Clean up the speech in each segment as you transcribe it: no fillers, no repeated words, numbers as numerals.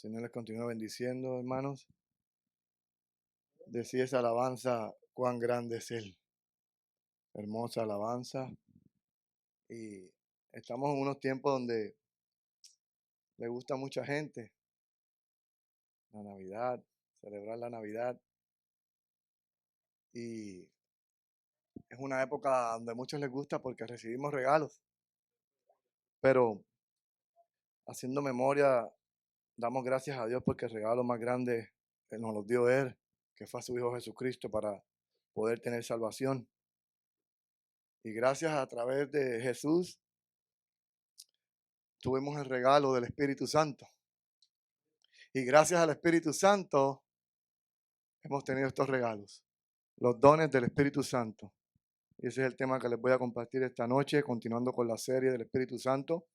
Señor les continúa bendiciendo, hermanos. Decía esa alabanza, cuán grande es Él. Hermosa alabanza. Y estamos en unos tiempos donde le gusta a mucha gente la Navidad, celebrar la Navidad. Y es una época donde a muchos les gusta porque recibimos regalos. Pero haciendo memoria, damos gracias a Dios porque el regalo más grande nos lo dio Él, que fue a su Hijo Jesucristo para poder tener salvación. Y gracias a través de Jesús tuvimos el regalo del Espíritu Santo. Y gracias al Espíritu Santo hemos tenido estos regalos, los dones del Espíritu Santo. Y ese es el tema que les voy a compartir esta noche, continuando con la serie del Espíritu Santo.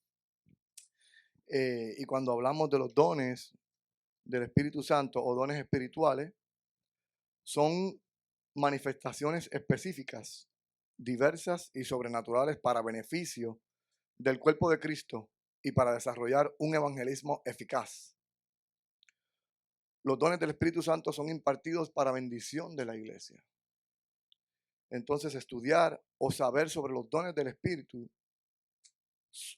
Y cuando hablamos de los dones del Espíritu Santo o dones espirituales, son manifestaciones específicas, diversas y sobrenaturales para beneficio del cuerpo de Cristo y para desarrollar un evangelismo eficaz. Los dones del Espíritu Santo son impartidos para bendición de la iglesia. Entonces, estudiar o saber sobre los dones del Espíritu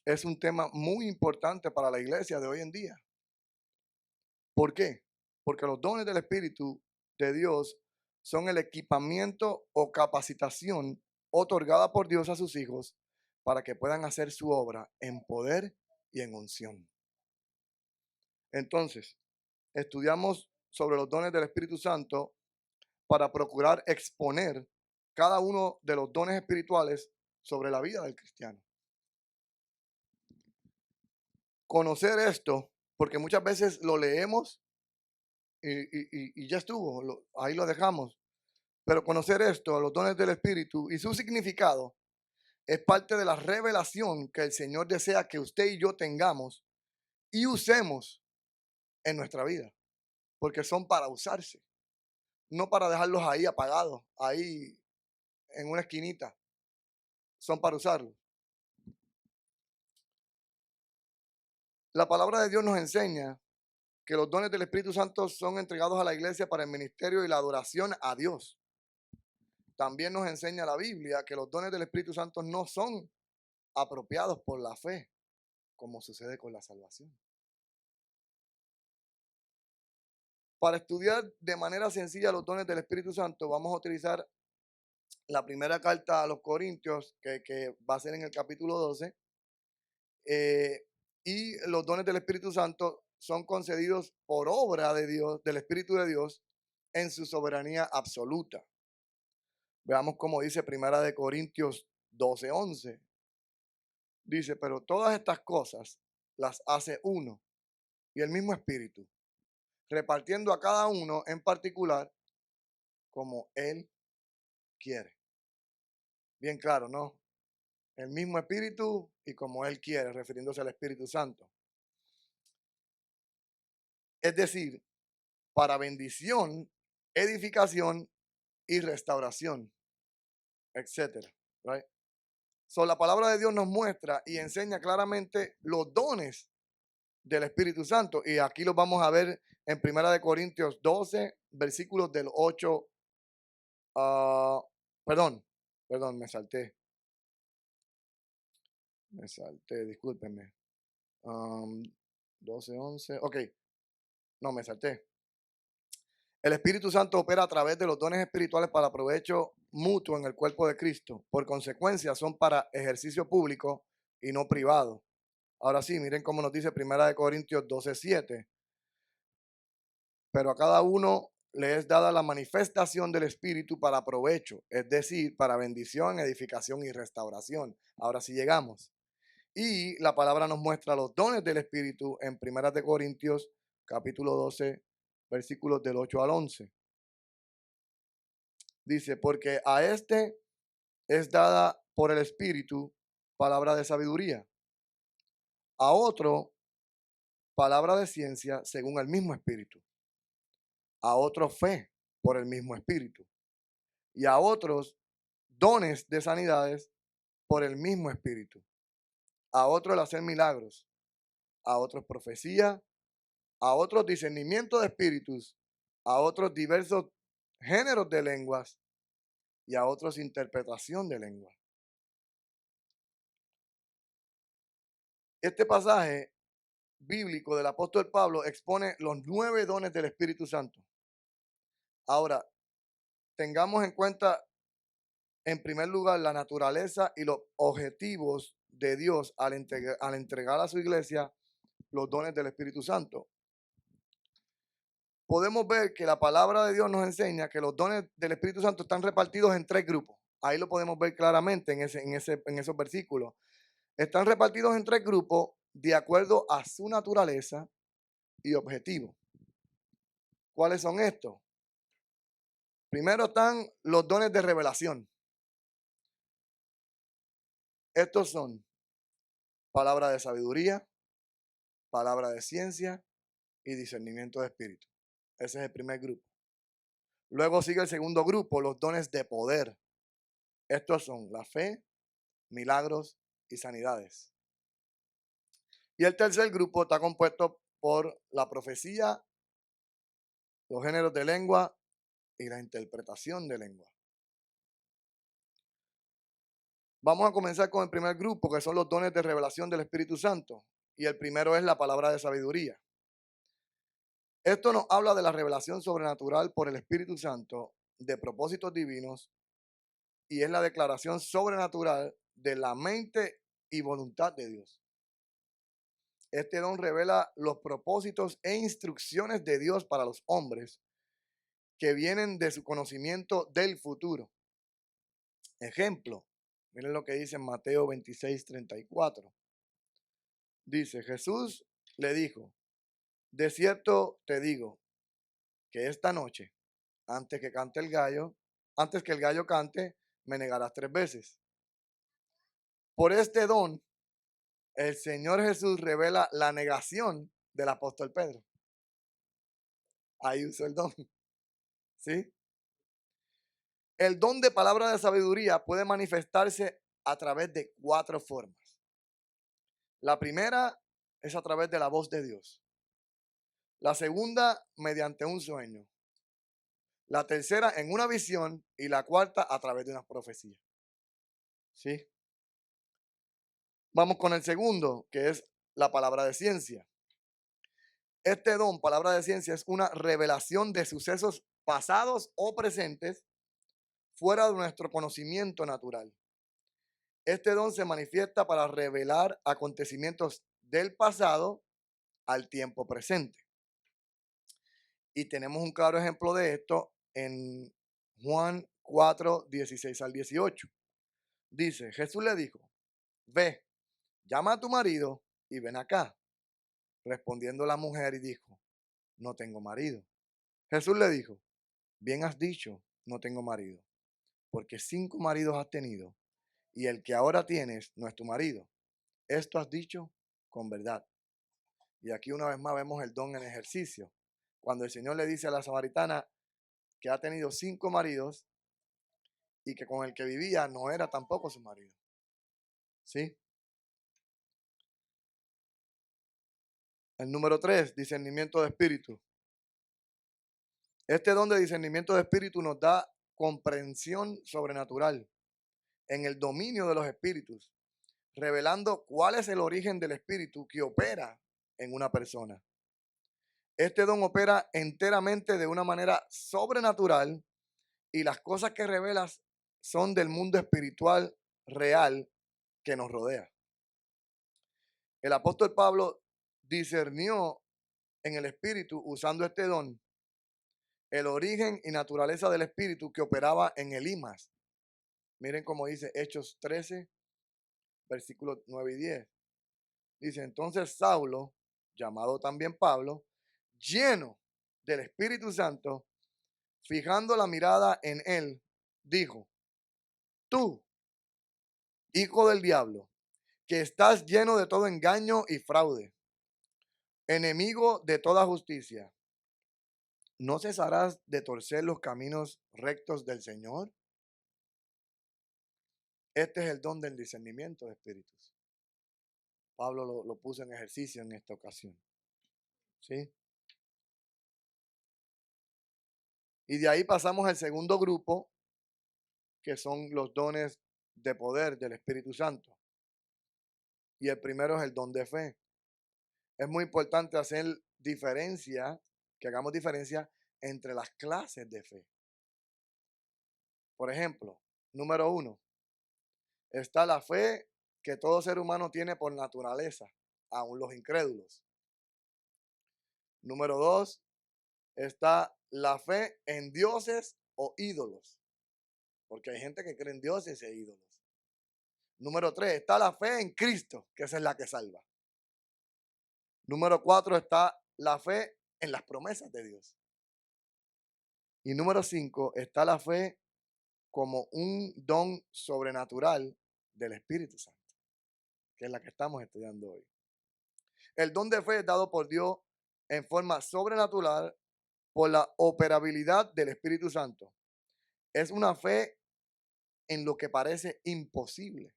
es un tema muy importante para la iglesia de hoy en día. ¿Por qué? Porque los dones del Espíritu de Dios son el equipamiento o capacitación otorgada por Dios a sus hijos para que puedan hacer su obra en poder y en unción. Entonces, estudiamos sobre los dones del Espíritu Santo para procurar exponer cada uno de los dones espirituales sobre la vida del cristiano. Conocer esto, porque muchas veces lo leemos y ya estuvo, ahí lo dejamos. Pero conocer esto, los dones del Espíritu y su significado, es parte de la revelación que el Señor desea que usted y yo tengamos y usemos en nuestra vida, porque son para usarse, no para dejarlos ahí apagados, ahí en una esquinita, son para usarlos. La palabra de Dios nos enseña que los dones del Espíritu Santo son entregados a la iglesia para el ministerio y la adoración a Dios. También nos enseña la Biblia que los dones del Espíritu Santo no son apropiados por la fe, como sucede con la salvación. Para estudiar de manera sencilla los dones del Espíritu Santo, vamos a utilizar la primera carta a los Corintios, que va a ser en el capítulo 12. Y los dones del Espíritu Santo son concedidos por obra de Dios, del Espíritu de Dios, en su soberanía absoluta. Veamos cómo dice Primera de Corintios 12:11. Dice, pero todas estas cosas las hace uno y el mismo Espíritu, repartiendo a cada uno en particular como Él quiere. Bien claro, ¿no? El mismo Espíritu y como Él quiere, refiriéndose al Espíritu Santo. Es decir, para bendición, edificación y restauración, etcétera. Right? So, la palabra de Dios nos muestra y enseña claramente los dones del Espíritu Santo. Y aquí los vamos a ver en 1 Corintios 12, versículos del 8. Perdón, me salté. Discúlpenme. 12:11. Ok, no, me salté. El Espíritu Santo opera a través de los dones espirituales para provecho mutuo en el cuerpo de Cristo. Por consecuencia, son para ejercicio público y no privado. Ahora sí, miren cómo nos dice 1 Corintios 12:7. Pero a cada uno le es dada la manifestación del Espíritu para provecho, es decir, para bendición, edificación y restauración. Ahora sí llegamos. Y la palabra nos muestra los dones del Espíritu en 1 Corintios capítulo 12, versículos del 8 al 11. Dice, porque a este es dada por el Espíritu palabra de sabiduría, a otro palabra de ciencia según el mismo Espíritu, a otro fe por el mismo Espíritu, y a otros dones de sanidades por el mismo Espíritu, a otro el hacer milagros, a otros profecía, a otros discernimiento de espíritus, a otros diversos géneros de lenguas y a otros interpretación de lenguas. Este pasaje bíblico del apóstol Pablo expone los 9 dones del Espíritu Santo. Ahora, tengamos en cuenta en primer lugar la naturaleza y los objetivos de Dios al entregar a su iglesia los dones del Espíritu Santo. Podemos ver que la palabra de Dios nos enseña que los dones del Espíritu Santo están repartidos en 3 grupos. Ahí lo podemos ver claramente en esos versículos. Están repartidos en 3 grupos de acuerdo a su naturaleza y objetivo. ¿Cuáles son estos? Primero están los dones de revelación. Estos son palabra de sabiduría, palabra de ciencia y discernimiento de espíritu. Ese es el primer grupo. Luego sigue el segundo grupo, los dones de poder. Estos son la fe, milagros y sanidades. Y el tercer grupo está compuesto por la profecía, los géneros de lengua y la interpretación de lengua. Vamos a comenzar con el primer grupo, que son los dones de revelación del Espíritu Santo. Y el primero es la palabra de sabiduría. Esto nos habla de la revelación sobrenatural por el Espíritu Santo de propósitos divinos y es la declaración sobrenatural de la mente y voluntad de Dios. Este don revela los propósitos e instrucciones de Dios para los hombres que vienen de su conocimiento del futuro. Ejemplo, miren lo que dice en Mateo 26:34. Dice, Jesús le dijo, de cierto te digo que esta noche, antes que el gallo cante, me negarás 3 veces. Por este don, el Señor Jesús revela la negación del apóstol Pedro. Ahí usó el don, ¿sí? El don de palabra de sabiduría puede manifestarse a través de 4 formas. La primera es a través de la voz de Dios. La segunda, mediante un sueño. La tercera, en una visión. Y la cuarta, a través de una profecía. ¿Sí? Vamos con el segundo, que es la palabra de ciencia. Este don, palabra de ciencia, es una revelación de sucesos pasados o presentes fuera de nuestro conocimiento natural. Este don se manifiesta para revelar acontecimientos del pasado al tiempo presente. Y tenemos un claro ejemplo de esto en Juan 4, 16 al 18. Dice, Jesús le dijo, ve, llama a tu marido y ven acá. Respondiendo la mujer y dijo, no tengo marido. Jesús le dijo, bien has dicho, no tengo marido, porque 5 maridos has tenido, y el que ahora tienes no es tu marido. Esto has dicho con verdad. Y aquí una vez más vemos el don en ejercicio. Cuando el Señor le dice a la samaritana que ha tenido 5 maridos y que con el que vivía no era tampoco su marido. ¿Sí? El número 3, discernimiento de espíritu. Este don de discernimiento de espíritu nos da comprensión sobrenatural en el dominio de los espíritus, revelando cuál es el origen del espíritu que opera en una persona. Este don opera enteramente de una manera sobrenatural y las cosas que revelas son del mundo espiritual real que nos rodea. El apóstol Pablo discernió en el espíritu, usando este don, el origen y naturaleza del espíritu que operaba en Elimas. Miren cómo dice Hechos 13, versículos 9 y 10. Dice, entonces Saulo, llamado también Pablo, lleno del Espíritu Santo, fijando la mirada en él, dijo, tú, hijo del diablo, que estás lleno de todo engaño y fraude, enemigo de toda justicia, ¿no cesarás de torcer los caminos rectos del Señor? Este es el don del discernimiento de espíritus. Pablo lo puso en ejercicio en esta ocasión. ¿Sí? Y de ahí pasamos al segundo grupo, que son los dones de poder del Espíritu Santo. Y el primero es el don de fe. Es muy importante hacer diferencia, que hagamos diferencia entre las clases de fe. Por ejemplo, número 1, está la fe que todo ser humano tiene por naturaleza, aun los incrédulos. Número 2, está la fe en dioses o ídolos, porque hay gente que cree en dioses e ídolos. Número 3, está la fe en Cristo, que esa es la que salva. Número 4, está la fe en las promesas de Dios. Y número 5, está la fe como un don sobrenatural del Espíritu Santo, que es la que estamos estudiando hoy. El don de fe es dado por Dios en forma sobrenatural por la operabilidad del Espíritu Santo. Es una fe en lo que parece imposible.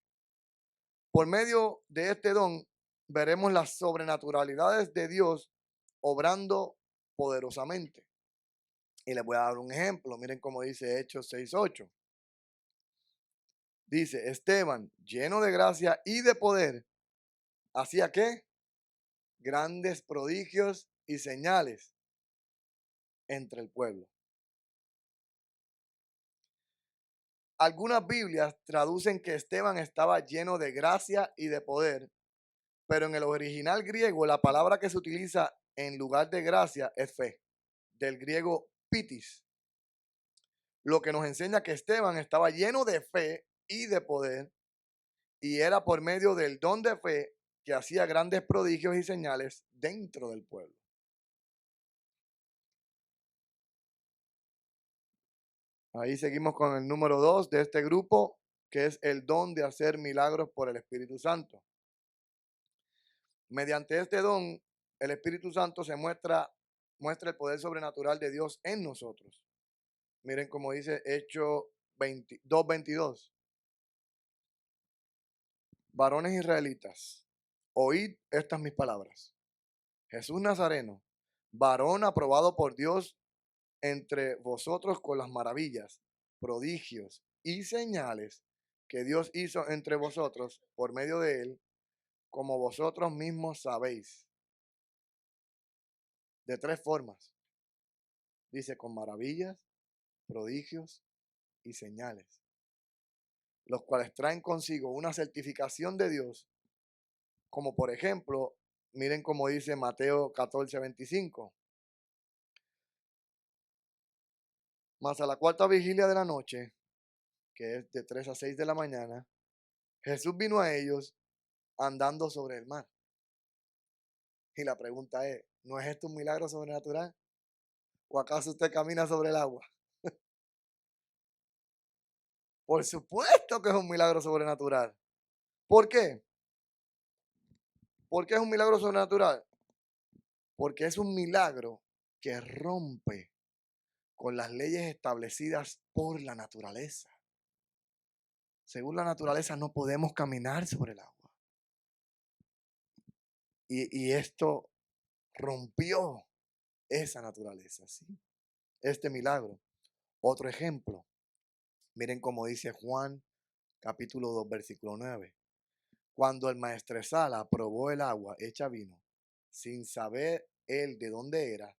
Por medio de este don, veremos las sobrenaturalidades de Dios obrando poderosamente. Y les voy a dar un ejemplo. Miren cómo dice Hechos 6:8. Dice, Esteban, lleno de gracia y de poder, ¿hacía qué? Grandes prodigios y señales entre el pueblo. Algunas Biblias traducen que Esteban estaba lleno de gracia y de poder, pero en el original griego la palabra que se utiliza en lugar de gracia es fe, del griego pitis, lo que nos enseña que Esteban estaba lleno de fe y de poder, y era por medio del don de fe que hacía grandes prodigios y señales dentro del pueblo. Ahí seguimos con el número 2 de este grupo, que es el don de hacer milagros por el Espíritu Santo. Mediante este don, el Espíritu Santo muestra el poder sobrenatural de Dios en nosotros. Miren cómo dice Hechos 2:22. Varones israelitas, oíd estas mis palabras. Jesús Nazareno, varón aprobado por Dios entre vosotros con las maravillas, prodigios y señales que Dios hizo entre vosotros por medio de él, como vosotros mismos sabéis. De 3 formas. Dice, con maravillas, prodigios y señales, los cuales traen consigo una certificación de Dios, como por ejemplo, miren cómo dice Mateo 14:25. Mas a la cuarta vigilia de la noche, que es de 3 a 6 de la mañana, Jesús vino a ellos andando sobre el mar. Y la pregunta es, ¿no es esto un milagro sobrenatural? ¿O acaso usted camina sobre el agua? Por supuesto que es un milagro sobrenatural. ¿Por qué? ¿Por qué es un milagro sobrenatural? Porque es un milagro que rompe con las leyes establecidas por la naturaleza. Según la naturaleza no podemos caminar sobre el agua. Y esto rompió esa naturaleza, ¿sí? Este milagro. Otro ejemplo. Miren cómo dice Juan capítulo 2, versículo 9. Cuando el maestresala probó el agua hecha vino, sin saber él de dónde era,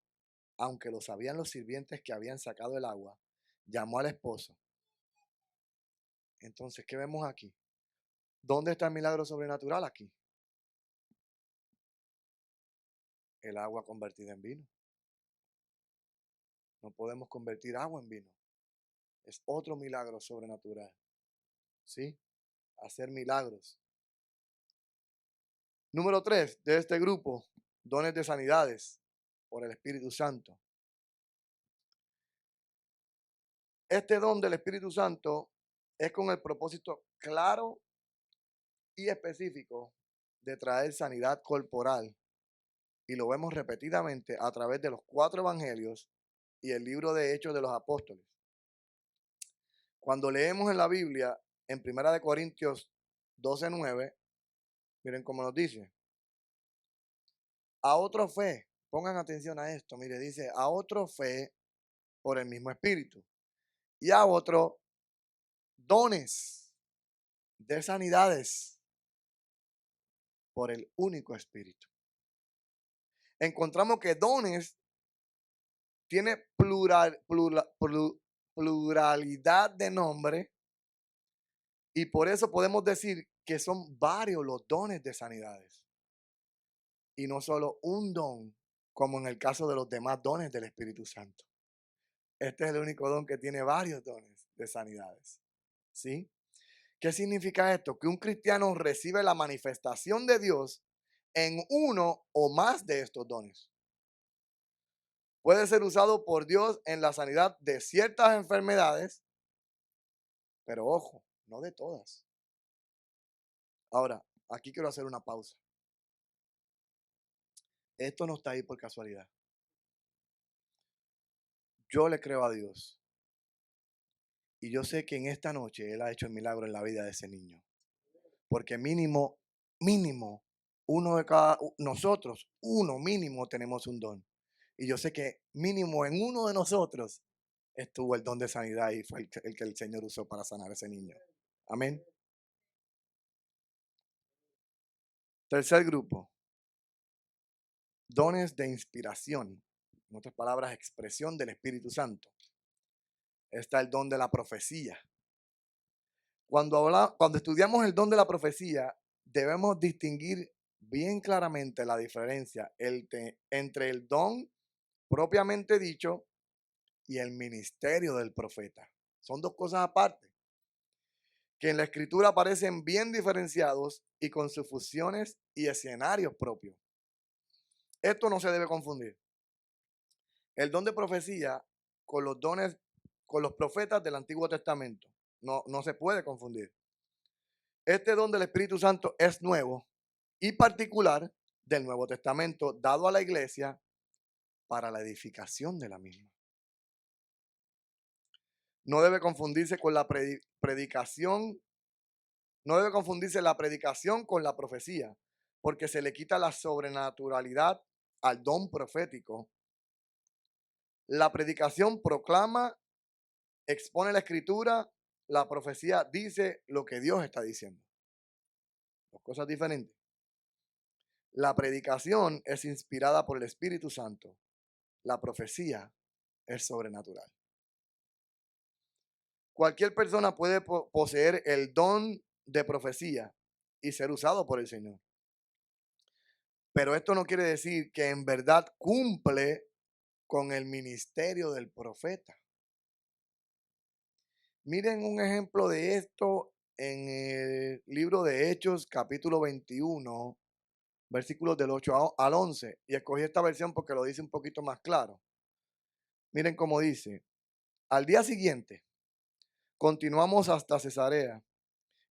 aunque lo sabían los sirvientes que habían sacado el agua, llamó al esposo. Entonces, ¿qué vemos aquí? ¿Dónde está el milagro sobrenatural aquí? El agua convertida en vino. No podemos convertir agua en vino. Es otro milagro sobrenatural. ¿Sí? Hacer milagros. Número 3 de este grupo, dones de sanidades por el Espíritu Santo. Este don del Espíritu Santo es con el propósito claro y específico de traer sanidad corporal. Y lo vemos repetidamente a través de los 4 evangelios y el libro de Hechos de los Apóstoles. Cuando leemos en la Biblia, en 1 Corintios 12:9, miren cómo nos dice. A otro fe, pongan atención a esto, mire, dice, a otro fe por el mismo Espíritu. Y a otro, dones de sanidades por el único Espíritu. Encontramos que dones tiene pluralidad de nombre y por eso podemos decir que son varios los dones de sanidades y no solo un don, como en el caso de los demás dones del Espíritu Santo. Este es el único don que tiene varios dones de sanidades. ¿Sí? ¿Qué significa esto? Que un cristiano recibe la manifestación de Dios en uno o más de estos dones. Puede ser usado por Dios en la sanidad de ciertas enfermedades, pero ojo, no de todas. Ahora, aquí quiero hacer una pausa. Esto no está ahí por casualidad. Yo le creo a Dios. Y yo sé que en esta noche Él ha hecho el milagro en la vida de ese niño. Porque mínimo, uno de cada nosotros, uno mínimo tenemos un don. Y yo sé que mínimo en uno de nosotros estuvo el don de sanidad y fue el que el Señor usó para sanar a ese niño. Amén. Tercer grupo, dones de inspiración. En otras palabras, expresión del Espíritu Santo. Está el don de la profecía. Cuando estudiamos el don de la profecía, debemos distinguir bien claramente la diferencia entre el don propiamente dicho y el ministerio del profeta. Son dos cosas aparte, que en la escritura aparecen bien diferenciados y con sus funciones y escenarios propios. Esto no se debe confundir. El don de profecía con los dones, con los profetas del Antiguo Testamento. No se puede confundir. Este don del Espíritu Santo es nuevo y particular del Nuevo Testamento, dado a la iglesia para la edificación de la misma. No debe confundirse con la predicación, no debe confundirse la predicación con la profecía, porque se le quita la sobrenaturalidad al don profético. La predicación proclama, expone la escritura, la profecía dice lo que Dios está diciendo. Dos cosas diferentes. La predicación es inspirada por el Espíritu Santo. La profecía es sobrenatural. Cualquier persona puede poseer el don de profecía y ser usado por el Señor. Pero esto no quiere decir que en verdad cumple con el ministerio del profeta. Miren un ejemplo de esto en el libro de Hechos, capítulo 21, versículos del 8 al 11. Y escogí esta versión porque lo dice un poquito más claro. Miren cómo dice. Al día siguiente, continuamos hasta Cesarea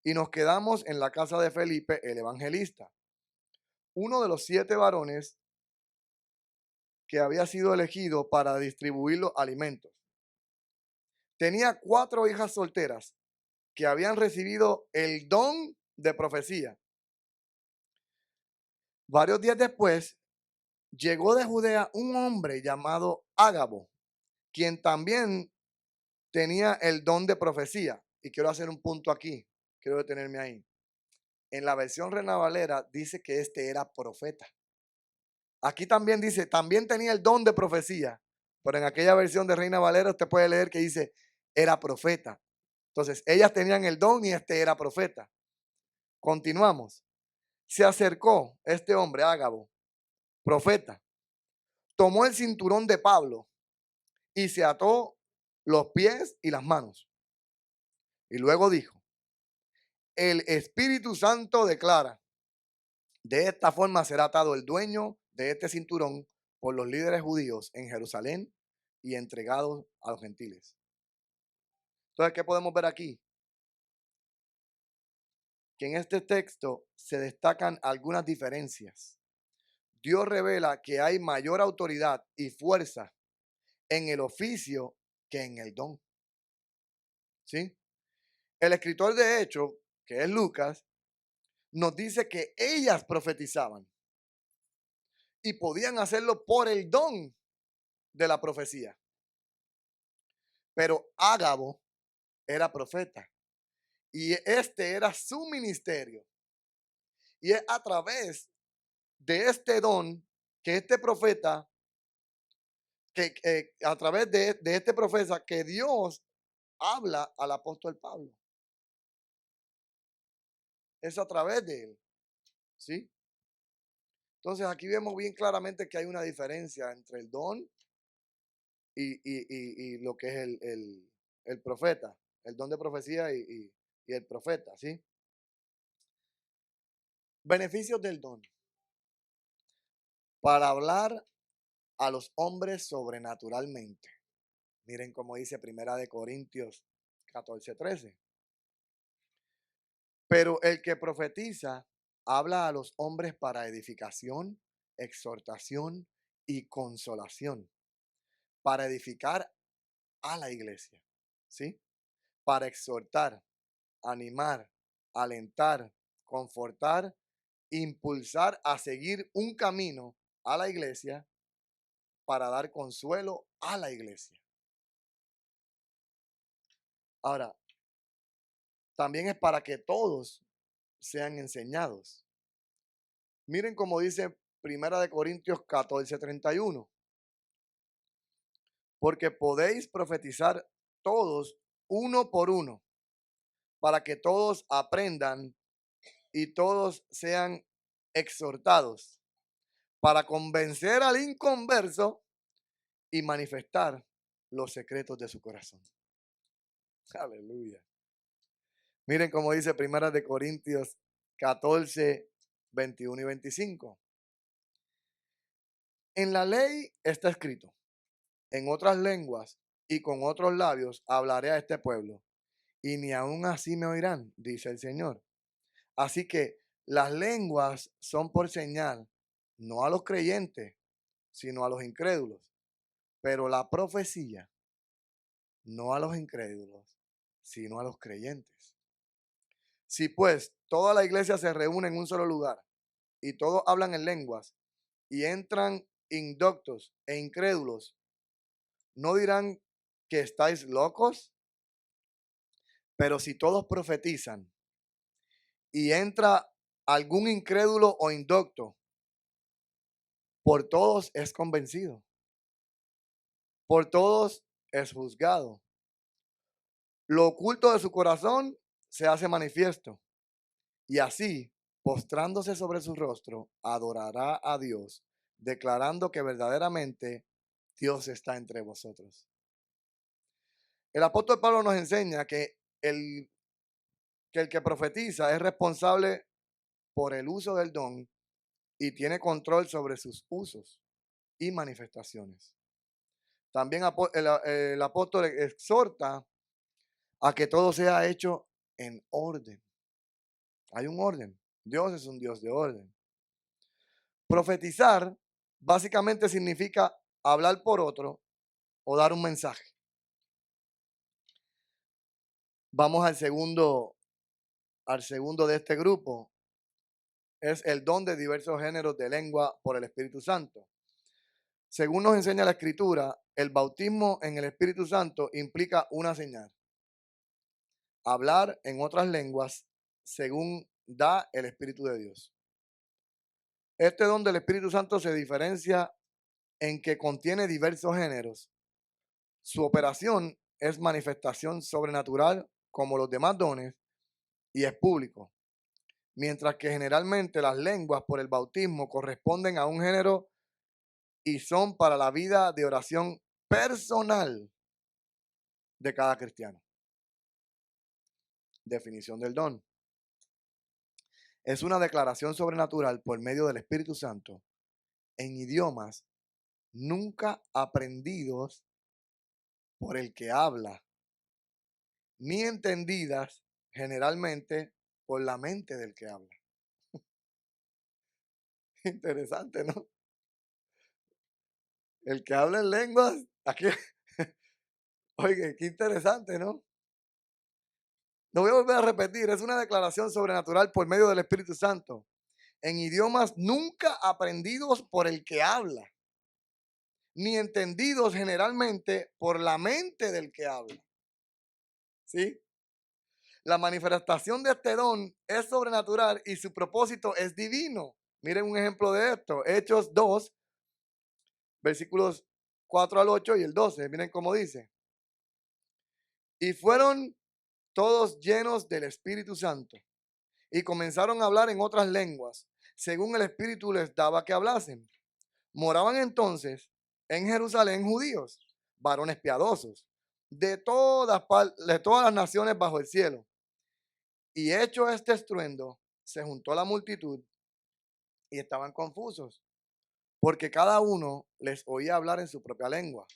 y nos quedamos en la casa de Felipe, el evangelista, uno de los 7 varones que había sido elegido para distribuir los alimentos. Tenía 4 hijas solteras que habían recibido el don de profecía. Varios días después, llegó de Judea un hombre llamado Ágabo, quien también tenía el don de profecía. Y quiero hacer un punto aquí, quiero detenerme ahí. En la versión Reina Valera dice que este era profeta. Aquí también dice, también tenía el don de profecía, pero en aquella versión de Reina Valera usted puede leer que dice, era profeta. Entonces, ellas tenían el don y este era profeta. Continuamos. Se acercó este hombre, Ágabo, profeta, tomó el cinturón de Pablo y se ató los pies y las manos. Y luego dijo, el Espíritu Santo declara, de esta forma será atado el dueño de este cinturón por los líderes judíos en Jerusalén y entregado a los gentiles. Entonces, ¿qué podemos ver aquí? Que en este texto se destacan algunas diferencias. Dios revela que hay mayor autoridad y fuerza en el oficio que en el don. ¿Sí? El escritor de Hechos, que es Lucas, nos dice que ellas profetizaban y podían hacerlo por el don de la profecía. Pero Ágabo era profeta y este era su ministerio. Y es a través de este don que este profeta, que a través de este profeta, que Dios habla al apóstol Pablo. Es a través de él, ¿sí? Entonces aquí vemos bien claramente que hay una diferencia entre el don y lo que es el profeta, el don de profecía y el profeta, ¿sí? Beneficios del don. Para hablar a los hombres sobrenaturalmente. Miren cómo dice Primera de Corintios 14:13. Pero el que profetiza habla a los hombres para edificación, exhortación y consolación, para edificar a la iglesia, ¿sí? Para exhortar, animar, alentar, confortar, impulsar a seguir un camino a la iglesia, para dar consuelo a la iglesia. Ahora, también es para que todos sean enseñados. Miren cómo dice Primera de Corintios 14:31. Porque podéis profetizar todos uno por uno, para que todos aprendan y todos sean exhortados, para convencer al inconverso y manifestar los secretos de su corazón. Aleluya. Miren cómo dice Primera de Corintios 14:21 y 25. En la ley está escrito: en otras lenguas y con otros labios hablaré a este pueblo, y ni aun así me oirán, dice el Señor. Así que las lenguas son por señal, no a los creyentes, sino a los incrédulos. Pero la profecía, no a los incrédulos, sino a los creyentes. Si pues toda la iglesia se reúne en un solo lugar y todos hablan en lenguas y entran indoctos e incrédulos, ¿no dirán que estáis locos? Pero si todos profetizan y entra algún incrédulo o indocto, por todos es convencido, por todos es juzgado. Lo oculto de su corazón se hace manifiesto, y así, postrándose sobre su rostro, adorará a Dios, declarando que verdaderamente Dios está entre vosotros. El apóstol Pablo nos enseña que el que profetiza es responsable por el uso del don y tiene control sobre sus usos y manifestaciones. También el apóstol exhorta a que todo sea hecho en orden. Hay un orden. Dios es un Dios de orden. Profetizar básicamente significa hablar por otro o dar un mensaje. Vamos al segundo de este grupo. Es el don de diversos géneros de lengua por el Espíritu Santo. Según nos enseña la Escritura, el bautismo en el Espíritu Santo implica una señal: hablar en otras lenguas según da el Espíritu de Dios. Este don del Espíritu Santo se diferencia en que contiene diversos géneros. Su operación es manifestación sobrenatural como los demás dones y es público, mientras que generalmente las lenguas por el bautismo corresponden a un género y son para la vida de oración personal de cada cristiano. Definición del don: es una declaración sobrenatural por medio del Espíritu Santo en idiomas nunca aprendidos por el que habla, ni entendidas generalmente por la mente del que habla. Interesante, ¿no? El que habla en lenguas, aquí, oye, qué interesante, ¿no? Lo voy a volver a repetir: es una declaración sobrenatural por medio del Espíritu Santo en idiomas nunca aprendidos por el que habla, ni entendidos generalmente por la mente del que habla. ¿Sí? La manifestación de este don es sobrenatural y su propósito es divino. Miren un ejemplo de esto. Hechos 2, versículos 4 al 8 y el 12. Miren cómo dice. Y fueron todos llenos del Espíritu Santo y comenzaron a hablar en otras lenguas, según el Espíritu les daba que hablasen. Moraban entonces en Jerusalén judíos, varones piadosos, de todas las naciones bajo el cielo. Y hecho este estruendo, se juntó la multitud y estaban confusos, porque cada uno les oía hablar en su propia lengua.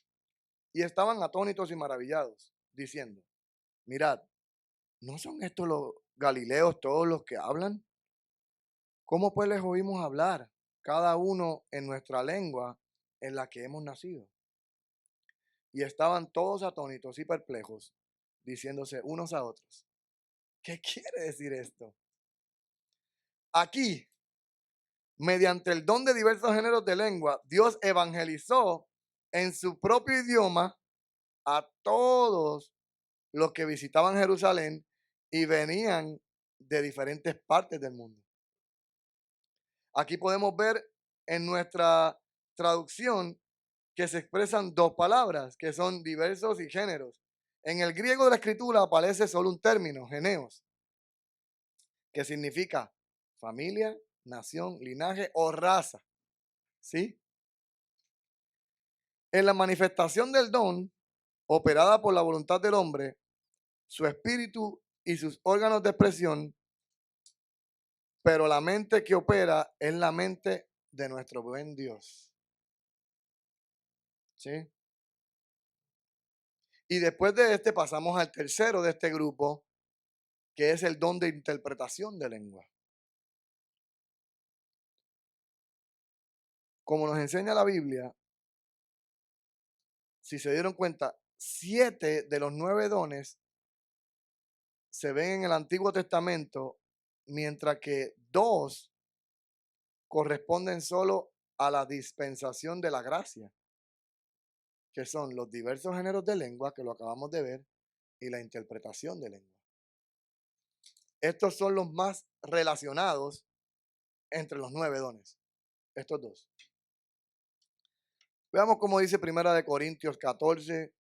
Y estaban atónitos y maravillados, diciendo, mirad, ¿no son estos los galileos todos los que hablan? ¿Cómo pues les oímos hablar, cada uno en nuestra lengua en la que hemos nacido? Y estaban todos atónitos y perplejos, diciéndose unos a otros, ¿qué quiere decir esto? Aquí, mediante el don de diversos géneros de lengua, Dios evangelizó en su propio idioma a todos los que visitaban Jerusalén y venían de diferentes partes del mundo. Aquí podemos ver en nuestra traducción que se expresan dos palabras, que son diversos y géneros. En el griego de la escritura aparece solo un término, geneos, que significa familia, nación, linaje o raza. ¿Sí? En la manifestación del don, operada por la voluntad del hombre, su espíritu y sus órganos de expresión, pero la mente que opera es la mente de nuestro buen Dios. ¿Sí? Y después de este pasamos al tercero de este grupo, que es el don de interpretación de lengua. Como nos enseña la Biblia, si se dieron cuenta, 7 de los 9 dones se ven en el Antiguo Testamento, mientras que 2 corresponden solo a la dispensación de la gracia, que son los diversos géneros de lengua, que lo acabamos de ver, y la interpretación de lengua. Estos son los más relacionados entre los 9 dones, estos dos. Veamos cómo dice Primera de Corintios 14,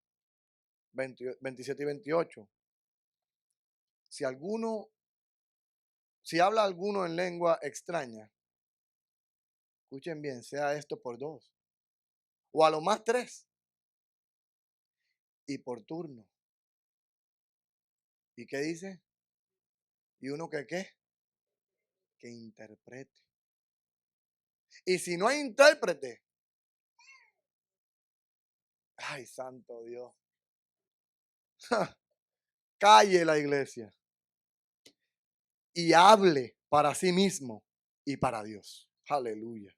27 y 28. Si habla alguno en lengua extraña, escuchen bien, sea esto por 2, o a lo más 3, y por turno. ¿Y qué dice? ¿Y uno que qué? Que interprete. Y si no hay intérprete, ay, santo Dios, calle la iglesia y hable para sí mismo y para Dios. Aleluya.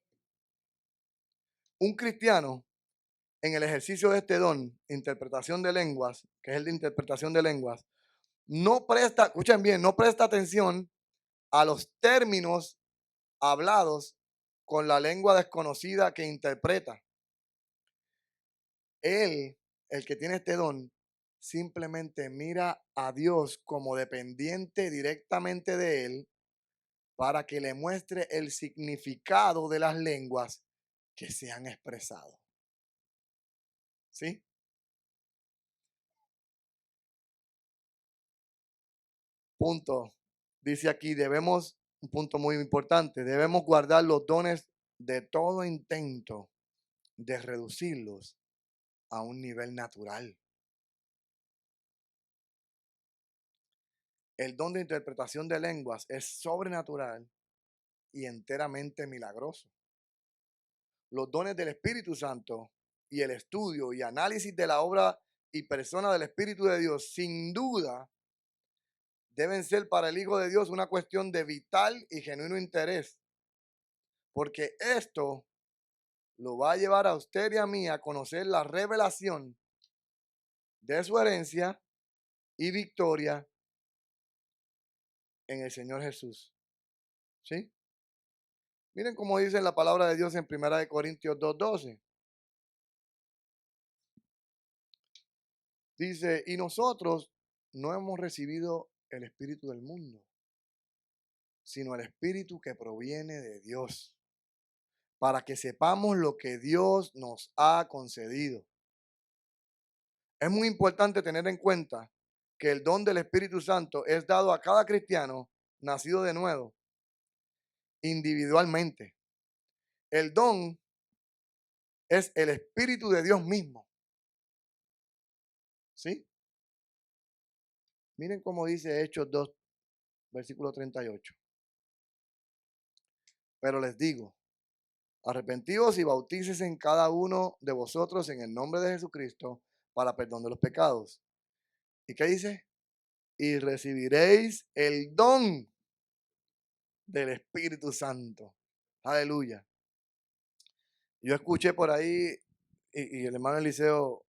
Un cristiano en el ejercicio de este don, interpretación de lenguas, que es el de interpretación de lenguas, no presta, escuchen bien, no presta atención a los términos hablados con la lengua desconocida que interpreta. Él, el que tiene este don, simplemente mira a Dios como dependiente directamente de él para que le muestre el significado de las lenguas que se han expresado. ¿Sí? Punto. Dice aquí, un punto muy importante, debemos guardar los dones de todo intento de reducirlos a un nivel natural. El don de interpretación de lenguas es sobrenatural y enteramente milagroso. Los dones del Espíritu Santo y el estudio y análisis de la obra y persona del Espíritu de Dios, sin duda, deben ser para el Hijo de Dios una cuestión de vital y genuino interés, porque esto lo va a llevar a usted y a mí a conocer la revelación de su herencia y victoria en el Señor Jesús. ¿Sí? Miren cómo dice la palabra de Dios en 1 Corintios 2:12. Dice, y nosotros no hemos recibido el espíritu del mundo, sino el espíritu que proviene de Dios, para que sepamos lo que Dios nos ha concedido. Es muy importante tener en cuenta que el don del Espíritu Santo es dado a cada cristiano nacido de nuevo, individualmente. El don es el Espíritu de Dios mismo. ¿Sí? Miren cómo dice Hechos 2, versículo 38. Pero les digo, arrepentíos y bautícese en cada uno de vosotros en el nombre de Jesucristo para perdón de los pecados. ¿Y qué dice? Y recibiréis el don del Espíritu Santo. Aleluya. Yo escuché por ahí, y el hermano Eliseo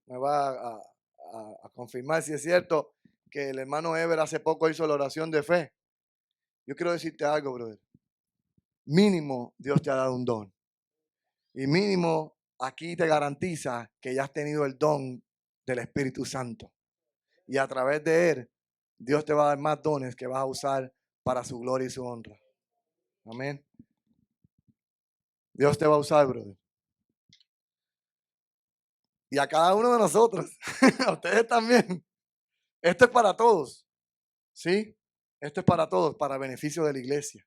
me va a confirmar si es cierto, que el hermano Ever hace poco hizo la oración de fe. Yo quiero decirte algo, brother. Mínimo Dios te ha dado un don. Y mínimo aquí te garantiza que ya has tenido el don del Espíritu Santo. Y a través de él, Dios te va a dar más dones que vas a usar para su gloria y su honra. Amén. Dios te va a usar, brother. Y a cada uno de nosotros, a ustedes también. Esto es para todos, ¿sí? Esto es para todos, para beneficio de la iglesia,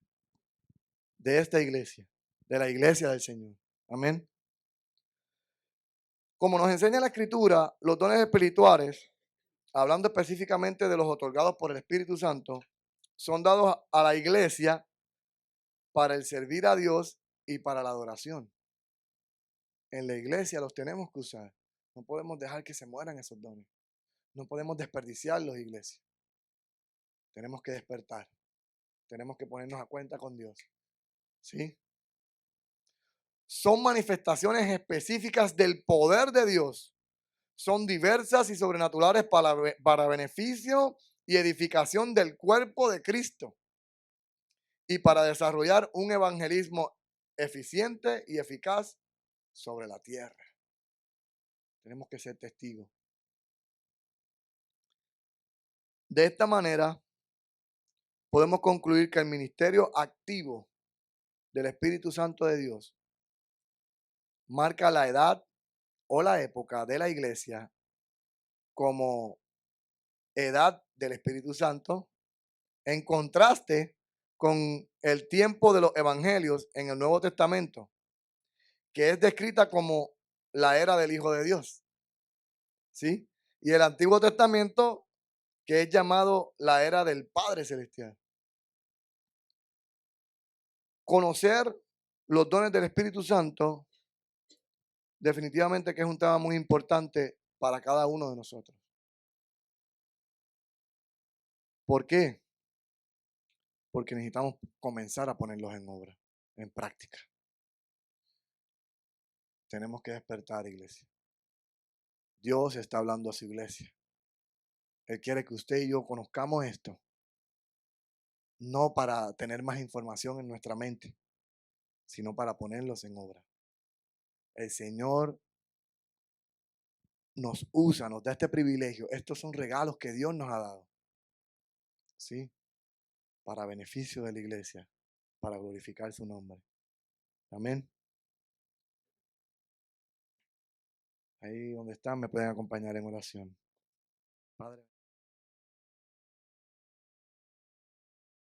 de esta iglesia, de la iglesia del Señor. Amén. Como nos enseña la Escritura, los dones espirituales, hablando específicamente de los otorgados por el Espíritu Santo, son dados a la iglesia para el servir a Dios y para la adoración. En la iglesia los tenemos que usar. No podemos dejar que se mueran esos dones. No podemos desperdiciarlos, iglesia. Tenemos que despertar. Tenemos que ponernos a cuenta con Dios. ¿Sí? Son manifestaciones específicas del poder de Dios. Son diversas y sobrenaturales para beneficio y edificación del cuerpo de Cristo y para desarrollar un evangelismo eficiente y eficaz sobre la tierra. Tenemos que ser testigos. De esta manera, podemos concluir que el ministerio activo del Espíritu Santo de Dios marca la edad o la época de la iglesia como edad del Espíritu Santo, en contraste con el tiempo de los evangelios en el Nuevo Testamento, que es descrita como la era del Hijo de Dios. ¿Sí? Y el Antiguo Testamento, que es llamado la era del Padre Celestial. Conocer los dones del Espíritu Santo, definitivamente que es un tema muy importante para cada uno de nosotros. ¿Por qué? Porque necesitamos comenzar a ponerlos en obra, en práctica. Tenemos que despertar, iglesia. Dios está hablando a su iglesia. Él quiere que usted y yo conozcamos esto, no para tener más información en nuestra mente, sino para ponerlos en obra. El Señor nos usa, nos da este privilegio. Estos son regalos que Dios nos ha dado. ¿Sí? Para beneficio de la iglesia, para glorificar su nombre. Amén. Ahí donde están me pueden acompañar en oración. Padre.